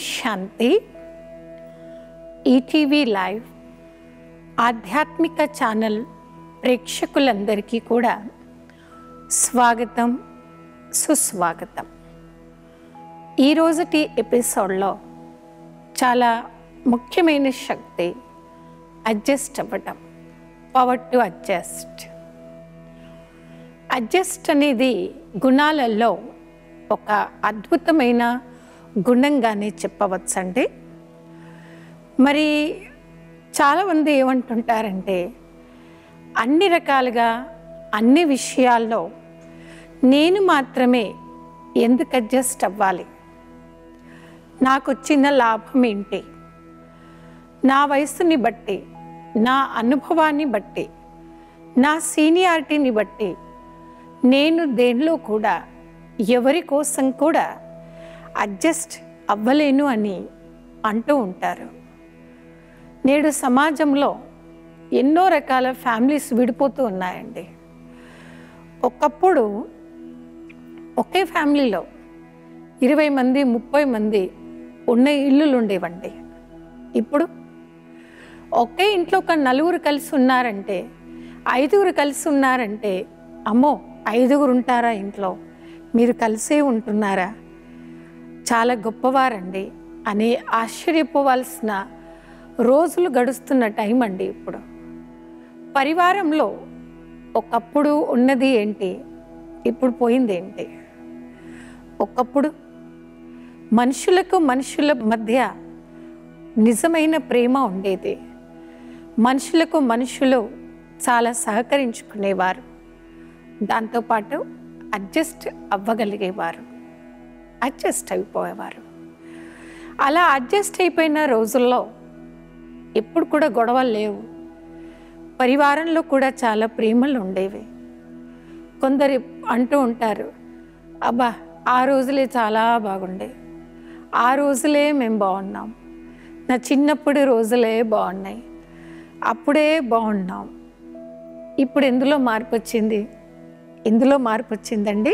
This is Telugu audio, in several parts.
శాంతి. ఈటీవీ లైవ్ ఆధ్యాత్మిక ఛానల్ ప్రేక్షకులందరికీ కూడా స్వాగతం, సుస్వాగతం. ఈరోజుటి ఎపిసోడ్లో చాలా ముఖ్యమైన శక్తి అడ్జస్ట్ అవ్వటం, పవర్ టు అడ్జస్ట్. అడ్జస్ట్ అనేది గుణాలలో ఒక అద్భుతమైన గుణంగానే చెప్పవచ్చండి. మరి చాలామంది ఏమంటుంటారంటే, అన్ని రకాలుగా అన్ని విషయాల్లో నేను మాత్రమే ఎందుకు అడ్జస్ట్ అవ్వాలి? నాకు వచ్చిన లాభం ఏంటి? నా వయసుని బట్టి, నా అనుభవాన్ని బట్టి, నా సీనియారిటీని బట్టి నేను దేనిలో కూడా ఎవరి కోసం కూడా అడ్జస్ట్ అవ్వలేను అని అంటూ ఉంటారు. నేడు సమాజంలో ఎన్నో రకాల ఫ్యామిలీస్ విడిపోతూ ఉన్నాయండి. ఒకప్పుడు ఒకే ఫ్యామిలీలో 20 మంది 30 మంది ఉన్న ఇల్లులు ఉండేవండి. ఇప్పుడు ఒకే ఇంట్లో ఒక 4 కలిసి ఉన్నారంటే, 5 కలిసి ఉన్నారంటే, అమ్మో 5 ఉంటారా ఇంట్లో, మీరు కలిసే ఉంటున్నారా, చాలా గొప్పవారండి అని ఆశ్చర్యపోవాల్సిన రోజులు గడుస్తున్న టైం అండి ఇప్పుడు. పరివారంలో ఒకప్పుడు ఉన్నది ఏంటి, ఇప్పుడు పోయింది ఏంటి? ఒకప్పుడు మనుషులకు మనుషుల మధ్య నిజమైన ప్రేమ ఉండేది. మనుషులకు మనుషులు చాలా సహకరించుకునేవారు. దాంతోపాటు అడ్జస్ట్ అవ్వగలిగేవారు, అడ్జస్ట్ అయిపోయేవారు. అలా అడ్జస్ట్ అయిపోయిన రోజుల్లో ఎప్పుడు కూడా గొడవలు లేవు. పరివారంలో కూడా చాలా ప్రేమలు ఉండేవి. కొందరు అంటూ ఉంటారు, అబ్బా ఆ రోజులే చాలా బాగుండే, ఆ రోజులే మేము బాగున్నాం, నా చిన్నప్పుడు రోజులే బాగున్నాయి, అప్పుడే బాగున్నాం. ఇప్పుడు ఎందులో మార్పు వచ్చింది? ఎందులో మార్పు వచ్చిందండి?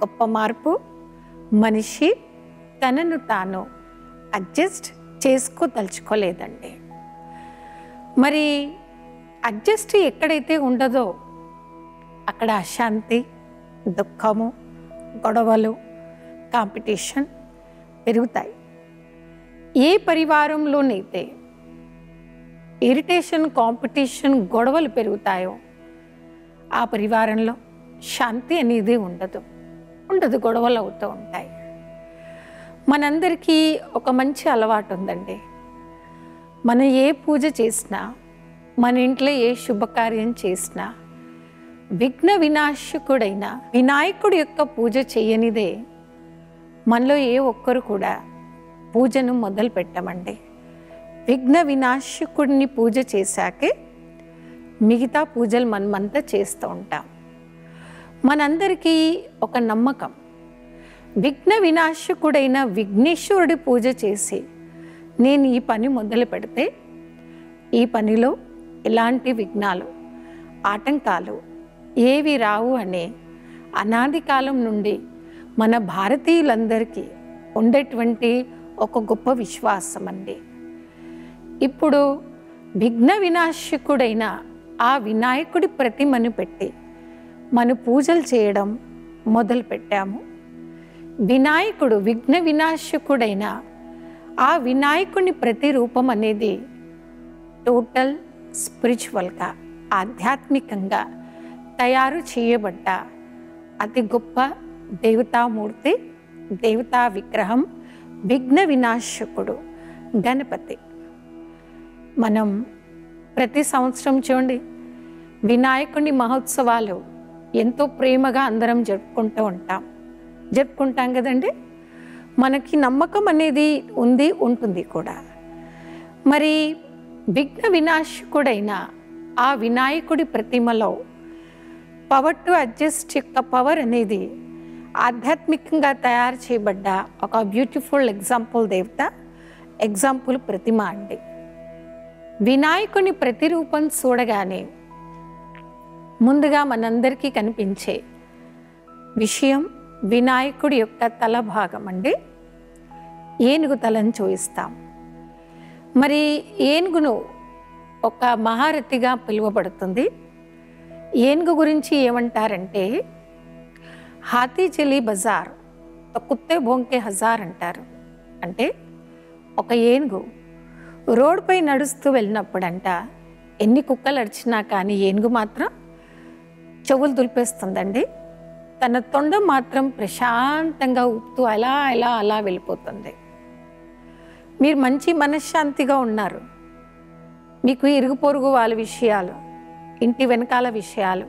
గొప్ప మార్పు. మనిషి తనను తాను అడ్జస్ట్ చేసుకోదలుచుకోలేదండి. మరి అడ్జస్ట్ ఎక్కడైతే ఉండదో అక్కడ అశాంతి, దుఃఖము, గొడవలు, కాంపిటీషన్ పెరుగుతాయి. ఏ పరివారంలోనైతే ఇరిటేషన్, కాంపిటీషన్, గొడవలు పెరుగుతాయో ఆ పరివారంలో శాంతి అనేది ఉండదు. గొడవలు అవుతూ ఉంటాయి. మనందరికీ ఒక మంచి అలవాటు ఉందండి. మనం ఏ పూజ చేసినా, మన ఇంట్లో ఏ శుభకార్యం చేసినా, విఘ్న వినాశకుడైన వినాయకుడి యొక్క పూజ చేయనిదే మనలో ఏ ఒక్కరు కూడా పూజను మొదలు పెట్టమండి. విఘ్న వినాశకుడిని పూజ చేశాకే మిగతా పూజలు మనమంతా చేస్తూ ఉంటాం. మనందరికీ ఒక నమ్మకం, విఘ్న వినాశకుడైన విఘ్నేశ్వరుడి పూజ చేసి నేను ఈ పని మొదలు పెడితే ఈ పనిలో ఎలాంటి విఘ్నాలు, ఆటంకాలు ఏవి రావు అనే అనాది కాలం నుండి మన భారతీయులందరికీ ఉండేటువంటి ఒక గొప్ప విశ్వాసం అండి. ఇప్పుడు విఘ్న వినాశకుడైన ఆ వినాయకుడి ప్రతిమను పెట్టి మన పూజలు చేయడం మొదలు పెట్టాము. వినాయకుడు, విఘ్న వినాశకుడైన ఆ వినాయకుని ప్రతిరూపం అనేది టోటల్ స్పిరిచువల్గా, ఆధ్యాత్మికంగా తయారు చేయబడ్డ అతి గొప్ప దేవతామూర్తి, దేవతా విగ్రహం విఘ్న వినాశకుడు గణపతి. మనం ప్రతి సంవత్సరం చూడండి, వినాయకుని మహోత్సవాలు ఎంతో ప్రేమగా అందరం జరుపుకుంటాం కదండి. మనకి నమ్మకం అనేది ఉంటుంది కూడా. మరి విఘ్న వినాశకుడైన ఆ వినాయకుడి ప్రతిమలో పవర్ టు అడ్జస్ట్ యొక్క పవర్ అనేది ఆధ్యాత్మికంగా తయారు చేయబడ్డ ఒక బ్యూటిఫుల్ ఎగ్జాంపుల్ ప్రతిమ అండి. వినాయకుని ప్రతిరూపం చూడగానే ముందుగా మనందరికీ కనిపించే విషయం వినాయకుడి యొక్క తల భాగం అండి. ఏనుగు తలను చూయిస్తాం. మరి ఏనుగును ఒక మహారథిగా పిలువబడుతుంది. ఏనుగు గురించి ఏమంటారంటే హాతీ చలి బజార్ కుత్తే భోంకే హజార్ అంటారు. అంటే ఒక ఏనుగు రోడ్డుపై నడుస్తూ వెళ్ళినప్పుడంట ఎన్ని కుక్కలు అరిచినా కానీ ఏనుగు మాత్రం చెవులు దులిపేస్తుందండి. తన తొండం మాత్రం ప్రశాంతంగా ఊపుతూ అలా అలా అలా వెళ్ళిపోతుంది. మీరు మంచి మనశ్శాంతిగా ఉన్నారు, మీకు ఇరుగు పొరుగు వాళ్ళ విషయాలు, ఇంటి వెనకాల విషయాలు,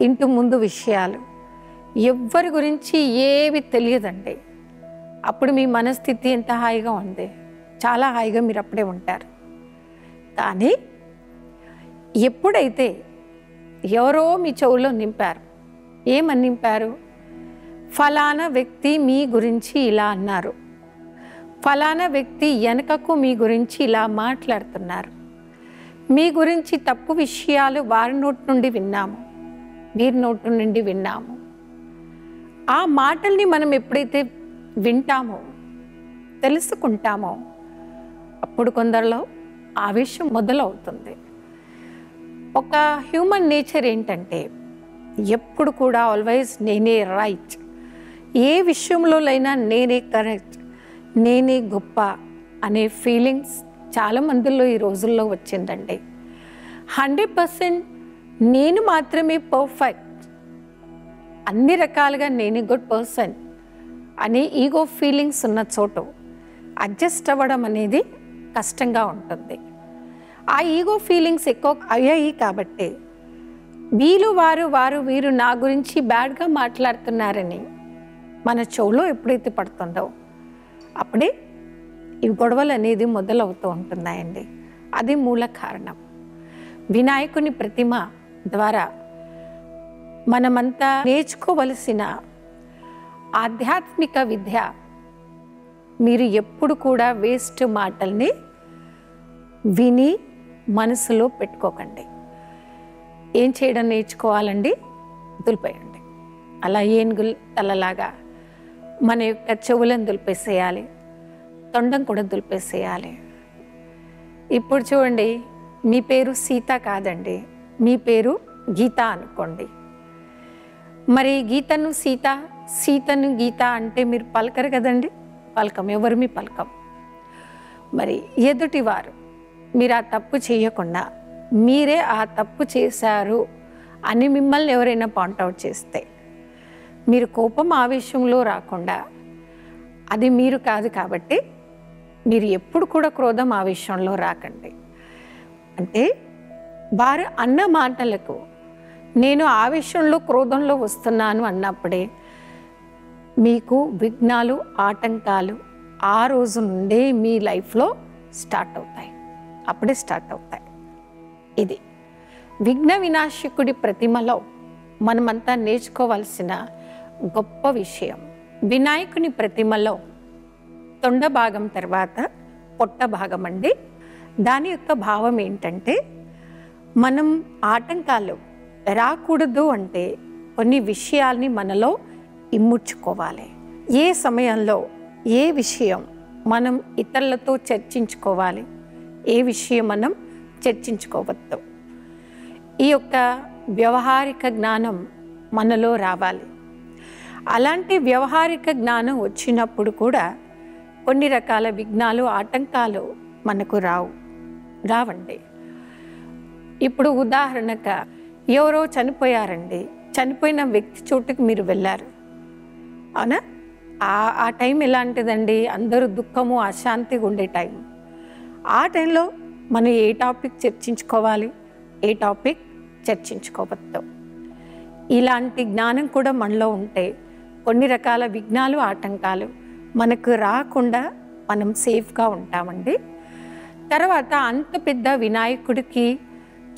ఇంటి ముందు విషయాలు, ఎవ్వరి గురించి ఏవి తెలియదండి. అప్పుడు మీ మనస్థితి ఎంత హాయిగా ఉంది, చాలా హాయిగా మీరు అప్పుడే ఉంటారు. కానీ ఎప్పుడైతే ఎవరో మీ చెవుల్లో నింపారు, ఏమని నింపారు? ఫలానా వ్యక్తి మీ గురించి ఇలా అన్నారు, ఫలానా వ్యక్తి వెనకకు మీ గురించి ఇలా మాట్లాడుతున్నారు, మీ గురించి తప్పు విషయాలు వారి నోటి నుండి విన్నాము, వీరి నోటి నుండి విన్నాము. ఆ మాటల్ని మనం ఎప్పుడైతే వింటామో, తెలుసుకుంటామో, అప్పుడు కొందరిలో ఆవేశం మొదలవుతుంది. ఒక హ్యూమన్ నేచర్ ఏంటంటే ఎప్పుడు కూడా ఆల్వేస్ నేనే రైట్, ఏ విషయంలోనైనా నేనే కరెక్ట్, నేనే గొప్ప అనే ఫీలింగ్స్ చాలా మందిలో ఈ రోజుల్లో వచ్చిందండి. 100% నేను మాత్రమే పర్ఫెక్ట్, అన్ని రకాలుగా నేనే గుడ్ పర్సన్ అనే ఈగో ఫీలింగ్స్ ఉన్న చోటు అడ్జస్ట్ అవ్వడం అనేది కష్టంగా ఉంటుంది. ఆ ఈగో ఫీలింగ్స్ ఎక్కువ అయ్యాయి కాబట్టి వీరు నా గురించి బ్యాడ్గా మాట్లాడుతున్నారని మన చెవులో ఎప్పుడైతే పడుతుందో అప్పుడే ఈ గొడవలు అనేది మొదలవుతూ ఉంటున్నాయండి. అది మూల కారణం. వినాయకుని ప్రతిమ ద్వారా మనమంతా నేర్చుకోవలసిన ఆధ్యాత్మిక విద్య, మీరు ఎప్పుడు కూడా వేస్ట్ మాటల్ని విని మనసులో పెట్టుకోకండి. ఏం చేయడం నేర్చుకోవాలండి? దులిపేయండి. అలా ఏనుగుల తలలాగా మన యొక్క చెవులను దులిపేసేయాలి, తొండం కూడా దులిపేసేయాలి. ఇప్పుడు చూడండి, మీ పేరు సీత కాదండి, మీ పేరు గీత అనుకోండి. మరి గీతను సీత, సీతను గీత అంటే మీరు పలకరు కదండి, పలకం, ఎవరు మీ పలకం. మరి ఎదుటివారు మీరు ఆ తప్పు చేయకుండా మీరే ఆ తప్పు చేశారు అని మిమ్మల్ని ఎవరైనా పాయింట్అవుట్ చేస్తే మీరు కోపం ఆవేశంలో రాకుండా, అది మీరు కాదు కాబట్టి మీరు ఎప్పుడు కూడా క్రోధం ఆవేశంలో రాకండి. అంటే వారు అన్న మాటలకు నేను ఆవేశంలో క్రోధంలో వస్తున్నాను అన్నప్పుడే మీకు విఘ్నాలు, ఆటంకాలు ఆ రోజు నుండే మీ లైఫ్లో స్టార్ట్ అవుతాయి, అప్పుడే స్టార్ట్ అవుతాయి. ఇది విఘ్న వినాశకుడి ప్రతిమలో మనమంతా నేర్చుకోవాల్సిన గొప్ప విషయం. వినాయకుని ప్రతిమలో తొండ భాగం తర్వాత పొట్ట భాగం అండి. దాని యొక్క భావం ఏంటంటే మనం ఆటంకాలు రాకూడదు అంటే కొన్ని విషయాల్ని మనలో ఇముడ్చుకోవాలి. ఏ సమయంలో ఏ విషయం మనం ఇతరులతో చర్చించుకోవాలి, ఏ విషయం మనం చర్చించుకోవద్దు, ఈ యొక్క వ్యవహారిక జ్ఞానం మనలో రావాలి. అలాంటి వ్యవహారిక జ్ఞానం వచ్చినప్పుడు కూడా కొన్ని రకాల విఘ్నాలు, ఆటంకాలు మనకు రావండి. ఇప్పుడు ఉదాహరణగా ఎవరో చనిపోయారండి, చనిపోయిన వ్యక్తి చోటుకి మీరు వెళ్ళారు, అవునా? ఆ టైం ఎలాంటిదండి? అందరూ దుఃఖము, అశాంతిగా ఉండే టైం. ఆ టైంలో మనం ఏ టాపిక్ చర్చించుకోవాలి, ఏ టాపిక్ చర్చించుకోవద్దు. ఇలాంటి జ్ఞానం కూడా మనలో ఉంటే కొన్ని రకాల విఘ్నాలు, ఆటంకాలు మనకు రాకుండా మనం సేఫ్గా ఉంటామండి. తర్వాత అంత పెద్ద వినాయకుడికి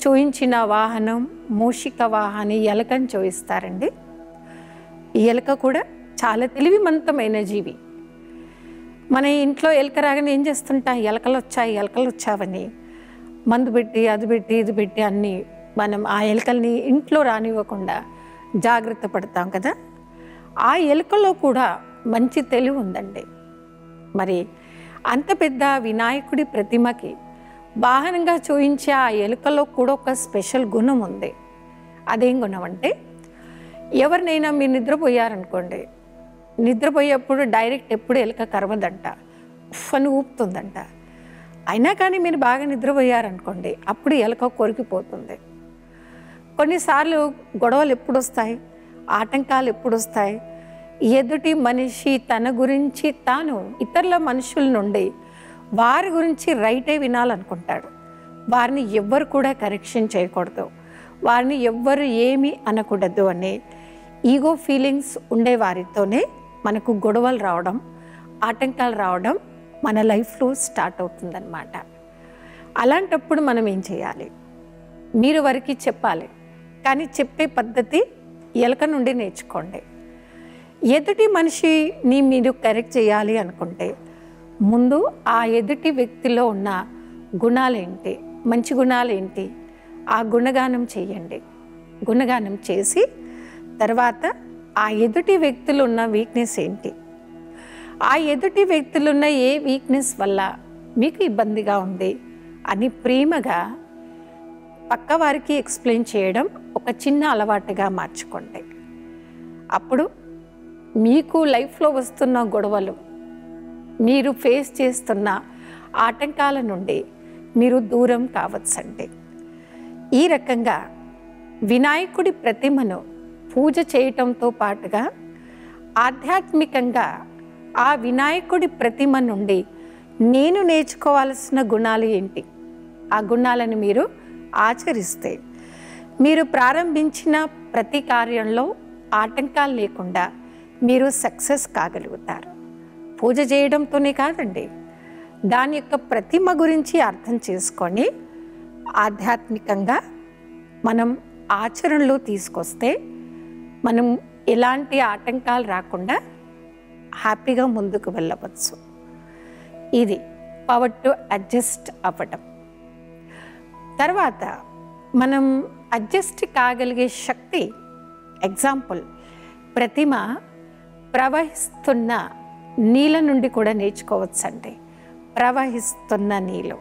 చూయించిన వాహనం మూషిక వాహని ఎలకని చూయిస్తారండి. ఈ ఎలక కూడా చాలా తెలివిమంతమైన జీవి. మన ఇంట్లో ఎలక రాగానే ఏం చేస్తుంటాం? ఎలకలు వచ్చావని మందు పెట్టి, అది పెట్టి, ఇది పెట్టి అన్నీ మనం ఆ ఎలకల్ని ఇంట్లో రానివ్వకుండా జాగ్రత్త పడతాం కదా. ఆ ఎలుకలో కూడా మంచి తెలివి ఉందండి. మరి అంత పెద్ద వినాయకుడి ప్రతిమకి వాహనంగా చూయించే ఆ ఎలుకలో కూడా ఒక స్పెషల్ గుణం ఉంది. అదేం గుణం అంటే, ఎవరినైనా మీరు నిద్రపోయారనుకోండి, నిద్రపోయేప్పుడు డైరెక్ట్ ఎప్పుడు ఎలుక కరవదంట, ఉఫ్ఫని ఊపుతుందంట. అయినా కానీ మీరు బాగా నిద్రపోయారనుకోండి, అప్పుడు ఎలుక కొరికిపోతుంది. కొన్నిసార్లు గొడవలు ఎప్పుడు వస్తాయి, ఆటంకాలు ఎప్పుడు వస్తాయి, ఎదుటి మనిషి తన గురించి తాను ఇతరుల మనుషుల నుండి వారి గురించి రైటే వినాలనుకుంటాడు. వారిని ఎవ్వరు కూడా కరెక్షన్ చేయకూడదు, వారిని ఎవ్వరు ఏమీ అనకూడదు అనే ఈగో ఫీలింగ్స్ ఉండే వారితోనే మనకు గొడవలు రావడం, ఆటంకాలు రావడం మన లైఫ్లో స్టార్ట్ అవుతుందన్నమాట. అలాంటప్పుడు మనం ఏం చేయాలి? మీరు వారికి చెప్పాలి, కానీ చెప్పే పద్ధతి ఎలక నుండి నేర్చుకోండి. ఎదుటి మనిషిని మీరు కరెక్ట్ చేయాలి అనుకుంటే ముందు ఆ ఎదుటి వ్యక్తిలో ఉన్న గుణాలేంటి, మంచి గుణాలేంటి, ఆ గుణగానం చేయండి. గుణగానం చేసి తర్వాత ఆ ఎదుటి వ్యక్తులు ఉన్న వీక్నెస్ ఏంటి, ఆ ఎదుటి వ్యక్తులున్న ఏ వీక్నెస్ వల్ల మీకు ఇబ్బందిగా ఉంది అని ప్రేమగా పక్క వారికి ఎక్స్ప్లెయిన్ చేయడం ఒక చిన్న అలవాటుగా మార్చుకోండి. అప్పుడు మీకు లైఫ్లో వస్తున్న గొడవలు, మీరు ఫేస్ చేస్తున్న ఆటంకాల నుండి మీరు దూరం కావచ్చండి. ఈ రకంగా వినాయకుడి ప్రతిమను పూజ చేయటంతో పాటుగా ఆధ్యాత్మికంగా ఆ వినాయకుడి ప్రతిమ నుండి నేను నేర్చుకోవాల్సిన గుణాలు ఏంటి, ఆ గుణాలను మీరు ఆచరిస్తే మీరు ప్రారంభించిన ప్రతి కార్యంలో ఆటంకాలు లేకుండా మీరు సక్సెస్ కాగలుగుతారు. పూజ చేయడంతోనే కాదండి, దాని యొక్క ప్రతిమ గురించి అర్థం చేసుకొని ఆధ్యాత్మికంగా మనం ఆచరణలో తీసుకొస్తే మనం ఎలాంటి ఆటంకాలు రాకుండా హ్యాపీగా ముందుకు వెళ్ళవచ్చు. ఇది పవర్ టు అడ్జస్ట్ అవ్వడం. తర్వాత మనం అడ్జస్ట్ కాగలిగే శక్తి, ఎగ్జాంపుల్, ప్రతిమ ప్రవహిస్తున్న నీళ్ళ నుండి కూడా నేర్చుకోవచ్చండి. ప్రవహిస్తున్న నీళ్ళు,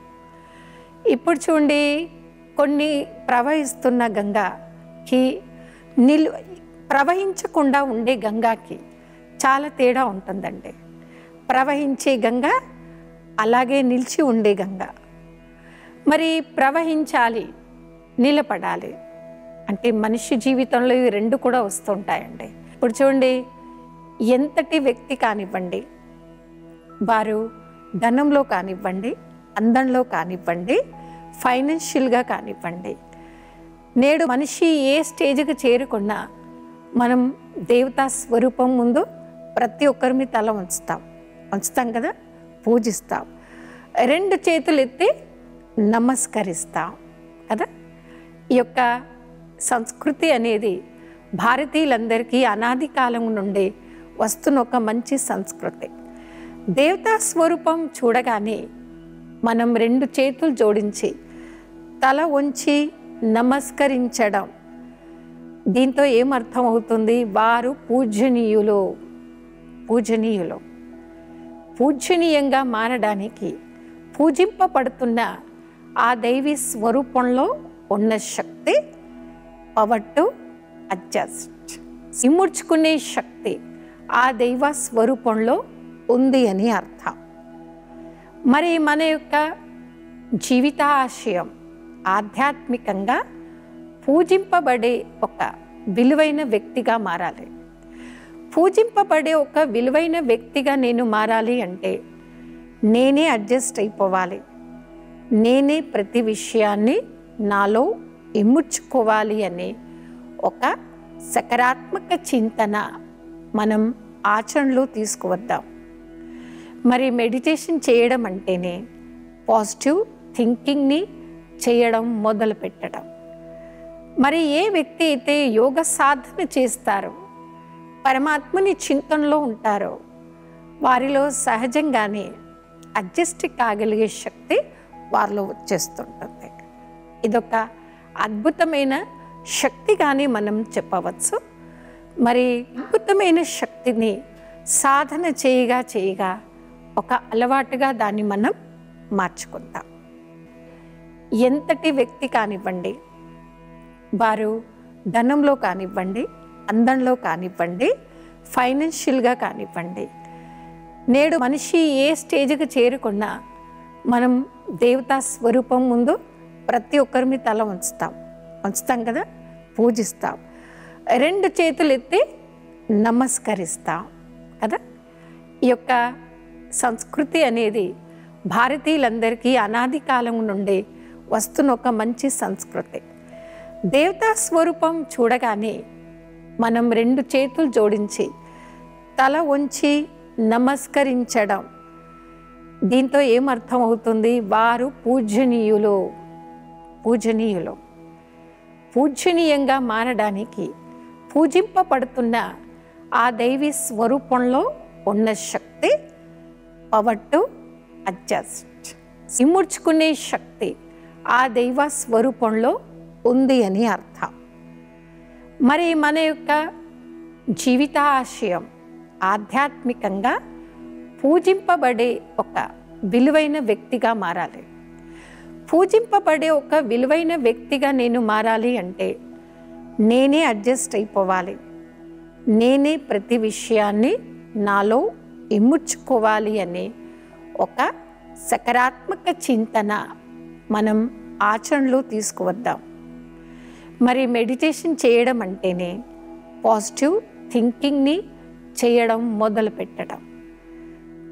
ఇప్పుడు చూడండి, కొన్ని ప్రవహిస్తున్న గంగాకి ప్రవహించకుండా ఉండే గంగాకి చాలా తేడా ఉంటుందండి. ప్రవహించే గంగ, అలాగే నిలిచి ఉండే గంగ. మరి ప్రవహించాలి, నిలబడాలి అంటే మనిషి జీవితంలో ఇవి రెండు కూడా వస్తుంటాయండి. ఇప్పుడు చూడండి, ఎంతటి వ్యక్తి కానివ్వండి, వారు ధనంలో కానివ్వండి, అందంలో కానివ్వండి, ఫైనాన్షియల్గా కానివ్వండి, నేడు మనిషి ఏ స్టేజ్కి చేరుకున్నా మనం దేవతా స్వరూపం ముందు ప్రతి ఒక్కరిని తల ఉంచుతాం కదా, పూజిస్తాం, రెండు చేతులు ఎత్తి నమస్కరిస్తాం కదా. ఈ యొక్క సంస్కృతి అనేది భారతీయులందరికీ అనాది కాలం నుండి వస్తున్న ఒక మంచి సంస్కృతి. దేవతా స్వరూపం చూడగానే మనం రెండు చేతులు జోడించి తల వంచి నమస్కరించడం, దీంతో ఏమర్థం అవుతుంది? వారు పూజనీయులు. పూజనీయంగా మారడానికి పూజింపబడుతున్న ఆ దైవీ స్వరూపంలో ఉన్న శక్తి పవర్ టు అడ్జస్ట్, ఇముడ్చుకునే శక్తి ఆ దైవ స్వరూపంలో ఉంది అని అర్థం. మరి మన యొక్క జీవిత ఆశయం ఆధ్యాత్మికంగా పూజింపబడే ఒక విలువైన వ్యక్తిగా మారాలి. పూజింపబడే ఒక విలువైన వ్యక్తిగా నేను మారాలి అంటే నేనే అడ్జస్ట్ అయిపోవాలి, నేనే ప్రతి విషయాన్ని నాలో ఇముడ్చుకోవాలి అనే ఒక సకారాత్మక చింతన మనం ఆచరణలో తీసుకువద్దాం. మరి మెడిటేషన్ చేయడం అంటేనే పాజిటివ్ థింకింగ్ని చేయడం మొదలు పెట్టడం. మరి ఏ వ్యక్తి అయితే యోగ సాధన చేస్తారో, పరమాత్మని చింతనలో ఉంటారో, వారిలో సహజంగానే అడ్జస్ట్ కాగలిగే శక్తి వారిలో వచ్చేస్తుంటుంది. ఇదొక అద్భుతమైన శక్తిగానే మనం చెప్పవచ్చు. మరి అద్భుతమైన శక్తిని సాధన చేయగా ఒక అలవాటుగా దాన్ని మనం మార్చుకుంటాం. ఎంతటి వ్యక్తి కానివ్వండి, వారు ధనంలో కానివ్వండి, అందంలో కానివ్వండి, ఫైనాన్షియల్గా కానివ్వండి, నేడు మనిషి ఏ స్టేజ్కి చేరుకున్నా మనం దేవతా స్వరూపం ముందు ప్రతి ఒక్కరిని తల ఉంచుతాం కదా, పూజిస్తాం, 2 చేతులు ఎత్తి నమస్కరిస్తాం కదా. ఈ యొక్క సంస్కృతి అనేది భారతీయులందరికీ అనాది కాలం నుండి వస్తున్న ఒక మంచి సంస్కృతి. దేవతా స్వరూపం చూడగానే మనం 2 చేతులు జోడించి తల వంచి నమస్కరించడం, దీంతో ఏమర్థం అవుతుంది? వారు పూజనీయంగా మారడానికి పూజింపబడుతున్న ఆ దైవీ స్వరూపంలో ఉన్న శక్తి, పవర్ టు అడ్జస్ట్, ఇముడ్చుకునే శక్తి ఆ దైవ స్వరూపంలో ఉంది అని అర్థం. మరి మన యొక్క జీవిత ఆశయం ఆధ్యాత్మికంగా పూజింపబడే ఒక విలువైన వ్యక్తిగా మారాలి. పూజింపబడే ఒక విలువైన వ్యక్తిగా నేను మారాలి అంటే నేనే అడ్జస్ట్ అయిపోవాలి, నేనే ప్రతి విషయాన్ని నాలో ఇముడ్చుకోవాలి అనే ఒక సకారాత్మక చింతన మనం ఆచరణలో తీసుకువద్దాం. మరి మెడిటేషన్ చేయడం అంటేనే పాజిటివ్ థింకింగ్ని చేయడం మొదలు పెట్టడం.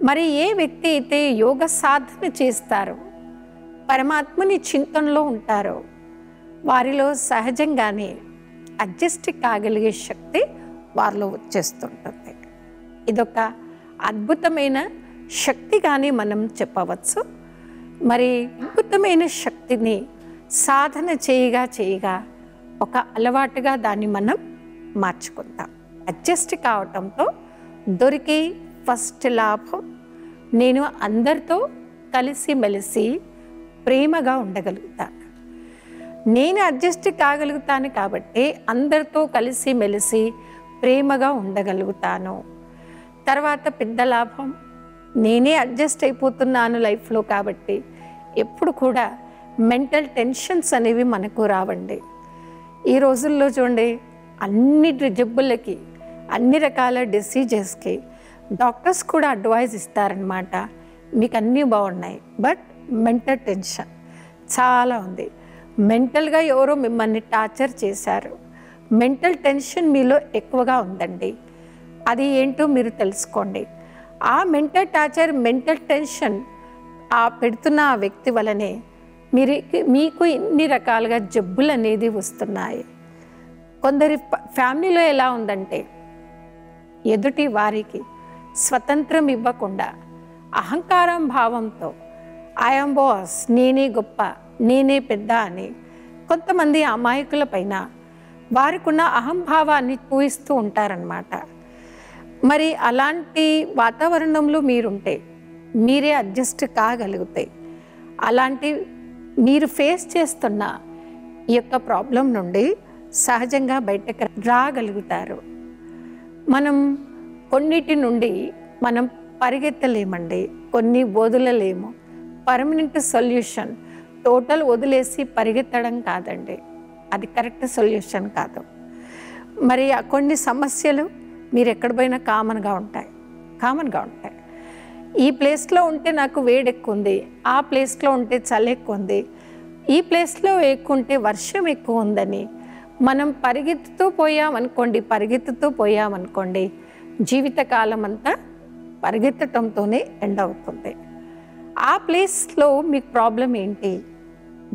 మరి ఏ వ్యక్తి అయితే యోగ సాధన చేస్తారో, పరమాత్మని చింతనలో ఉంటారో, వారిలో సహజంగానే అడ్జస్ట్ కాగలిగే శక్తి వారిలో వచ్చేస్తుంటుంది. ఇదొక అద్భుతమైన శక్తిగానే మనం చెప్పవచ్చు. మరి అద్భుతమైన శక్తిని సాధన చేయగా ఒక అలవాటుగా దాన్ని మనం మార్చుకుంటాం. అడ్జస్ట్ కావటంతో దొరికే ఫస్ట్ లాభం, నేను అందరితో కలిసిమెలిసి ప్రేమగా ఉండగలుగుతాను. నేను అడ్జస్ట్ కాగలుగుతాను కాబట్టి అందరితో కలిసిమెలిసి ప్రేమగా ఉండగలుగుతాను. తర్వాత పెద్ద లాభం, నేనే అడ్జస్ట్ అయిపోతున్నాను లైఫ్లో కాబట్టి ఎప్పుడు కూడా మెంటల్ టెన్షన్స్ అనేవి మనకు రావండి. ఈ రోజుల్లో చూడండి, అన్ని జబ్బులకి, అన్ని రకాల డిసీజెస్కి డాక్టర్స్ కూడా అడ్వైజ్ ఇస్తారనమాట, మీకు అన్నీ బాగున్నాయి బట్ మెంటల్ టెన్షన్ చాలా ఉంది, మెంటల్గా ఎవరో మిమ్మల్ని టార్చర్ చేశారు, మెంటల్ టెన్షన్ మీలో ఎక్కువగా ఉందండి, అది ఏంటో మీరు తెలుసుకోండి. ఆ మెంటల్ టార్చర్, మెంటల్ టెన్షన్ ఆ పెడుతున్న ఆ వ్యక్తి వలనే మీకు ఇన్ని రకాలుగా జబ్బులు అనేది వస్తున్నాయి. కొందరి ఫ్యామిలీలో ఎలా ఉందంటే, ఎదుటి వారికి స్వతంత్రం ఇవ్వకుండా అహంకారం భావంతో ఐఎమ్ బాస్, నేనే గొప్ప, నేనే పెద్ద అని కొంతమంది అమాయకుల పైన వారికున్న అహంభావాన్ని చూపిస్తూ ఉంటారన్నమాట. మరి అలాంటి వాతావరణంలో మీరుంటే మీరే అడ్జస్ట్ కాగలిగితే అలాంటి మీరు ఫేస్ చేస్తున్న ఈ యొక్క ప్రాబ్లం నుండి సహజంగా బయటకు రాగలుగుతారు. మనం కొన్నిటి నుండి మనం పరిగెత్తలేమండి, కొన్ని వదలలేము. పర్మనెంట్ సొల్యూషన్ టోటల్ వదిలేసి పరిగెత్తడం కాదండి, అది కరెక్ట్ సొల్యూషన్ కాదు. మరి కొన్ని సమస్యలు మీరు ఎక్కడ పోయినా కామన్గా ఉంటాయి. ఈ ప్లేస్లో ఉంటే నాకు వేడి ఎక్కువ ఉంది, ఆ ప్లేస్లో ఉంటే చలి ఎక్కువ ఉంది, ఈ ప్లేస్లో ఎక్కువ ఉంటే వర్షం ఎక్కువ ఉందని మనం పరిగెత్తుతూ పోయామనుకోండి జీవితకాలం అంతా పరిగెత్తటంతోనే ఎండ్ అవుతుంది. ఆ ప్లేస్లో మీకు ప్రాబ్లం ఏంటి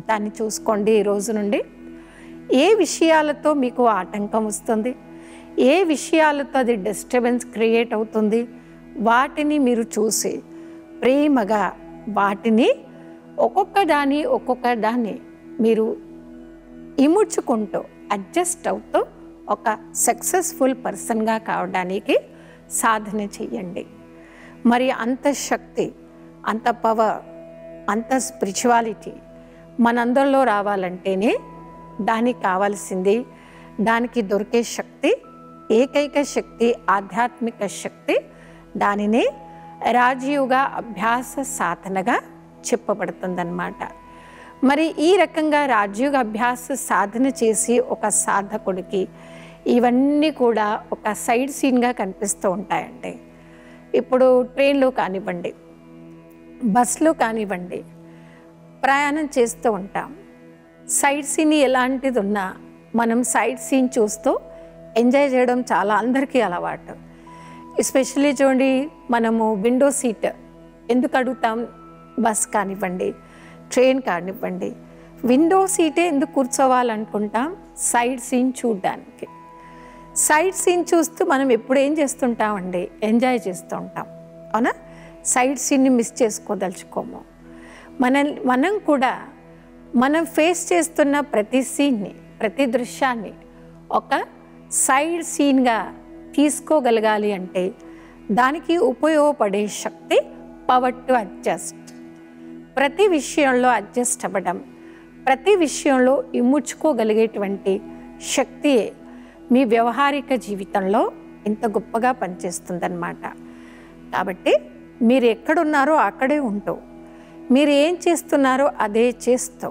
దాన్ని చూసుకోండి. ఈ రోజు నుండి ఏ విషయాలతో మీకు ఆటంకం వస్తుంది, ఏ విషయాలతో అది డిస్టర్బెన్స్ క్రియేట్ అవుతుంది, వాటిని మీరు చూసి ప్రేమగా వాటిని ఒక్కొక్క దాన్ని మీరు ఇముడ్చుకుంటూ అడ్జస్ట్ అవుతూ ఒక సక్సెస్ఫుల్ పర్సన్గా కావడానికి సాధన చెయ్యండి. మరి అంత శక్తి, అంత పవర్, అంత స్పిరిచువాలిటీ మనందరిలో రావాలంటేనే దానికి కావాల్సింది, దానికి దొరికే శక్తి, ఏకైక శక్తి, ఆధ్యాత్మిక శక్తి, దానినే రాజయోగ అభ్యాస సాధనగా చెప్పబడుతుందన్నమాట. మరి ఈ రకంగా రాజయోగ అభ్యాస సాధన చేసి ఒక సాధకుడికి ఇవన్నీ కూడా ఒక సైడ్ సీన్గా కనిపిస్తూ ఉంటాయండి. ఇప్పుడు ట్రైన్లో కానివ్వండి, బస్లో కానివ్వండి, ప్రయాణం చేస్తూ ఉంటాం. సైడ్ సీన్ ఎలాంటిది ఉన్నా మనం సైడ్ సీన్ చూస్తూ ఎంజాయ్ చేయడం చాలా అందరికీ అలవాటు. ఎస్పెషల్లీ చూడండి, మనము విండో సీట్ ఎందుకు అడుగుతాం? బస్ కానివ్వండి, ట్రైన్ కానివ్వండి, విండో సీటే ఎందుకు కూర్చోవాలనుకుంటాం? సైడ్ సీన్ చూడడానికి. సైడ్ సీన్ చూస్తూ మనం ఎప్పుడు ఏం చేస్తుంటామండి? ఎంజాయ్ చేస్తూ ఉంటాం, అవునా? సైడ్ సీన్ని మిస్ చేసుకోదలుచుకోము. మనం కూడా మనం ఫేస్ చేస్తున్న ప్రతి సీన్ని, ప్రతి దృశ్యాన్ని ఒక సైడ్ సీన్గా తీసుకోగలగాలి అంటే దానికి ఉపయోగపడే శక్తి పవర్ టు అడ్జస్ట్. ప్రతి విషయంలో అడ్జస్ట్ అవ్వడం, ప్రతి విషయంలో ఇముడ్చుకోగలిగేటువంటి శక్తియే మీ వ్యవహారిక జీవితంలో ఇంత గొప్పగా పనిచేస్తుందన్నమాట. కాబట్టి మీరు ఎక్కడున్నారో అక్కడే ఉంటూ, మీరు ఏం చేస్తున్నారో అదే చేస్తూ,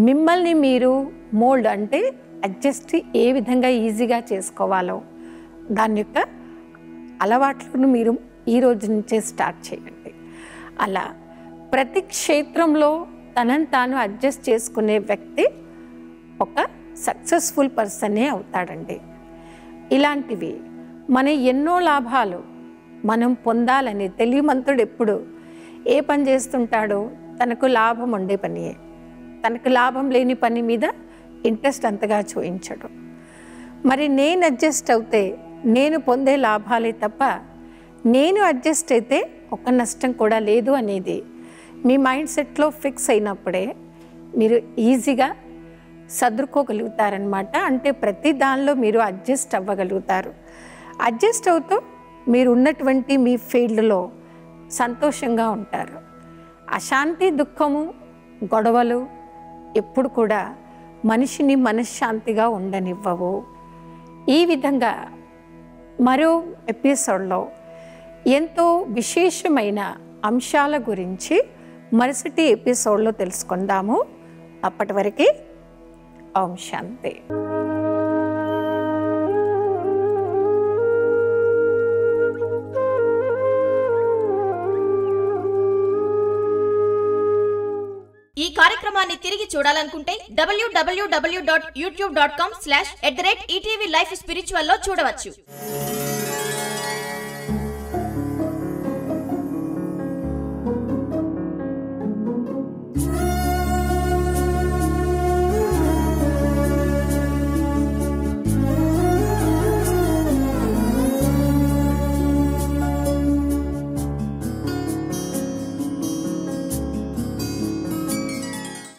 మిమ్మల్ని మీరు మోల్డ్ అంటే అడ్జస్ట్ ఏ విధంగా ఈజీగా చేసుకోవాలో దాని యొక్క అలవాట్లను మీరు ఈ రోజు నుంచే స్టార్ట్ చేయండి. అలా ప్రతి క్షేత్రంలో తనని తాను అడ్జస్ట్ చేసుకునే వ్యక్తి ఒక సక్సెస్ఫుల్ పర్సనే అవుతాడండి. ఇలాంటివి మన ఎన్నో లాభాలు మనం పొందాలని తెలివిమంతుడు ఎప్పుడు ఏ పని చేస్తుంటాడో తనకు లాభం ఉండే పనియే. తనకు లాభం లేని పని మీద ఇంట్రెస్ట్ అంతగా చూపించడు. మరి నేను అడ్జస్ట్ అవుతే నేను పొందే లాభాలే తప్ప నేను అడ్జస్ట్ అయితే ఒక నష్టం కూడా లేదు అనేది మీ మైండ్ సెట్లో ఫిక్స్ అయినప్పుడే మీరు ఈజీగా సర్దుకోగలుగుతారనమాట. అంటే ప్రతి దానిలో మీరు అడ్జస్ట్ అవ్వగలుగుతారు. అడ్జస్ట్ అవుతూ మీరు ఉన్నటువంటి మీ ఫీల్డ్లో సంతోషంగా ఉంటారు. అశాంతి, దుఃఖము, గొడవలు ఎప్పుడు కూడా మనిషిని మనశ్శాంతిగా ఉండనివ్వవు. ఈ విధంగా మరో ఎపిసోడ్లో ఎంతో విశేషమైన అంశాల గురించి మరుసటి ఎపిసోడ్లో తెలుసుకుందాము. అప్పటి వరకు ఓం శాంతి. ఈ కార్యక్రమాన్ని తిరిగి చూడాలనుకుంటే www.youtube.com/@ETV Life Spiritual లో చూడవచ్చు.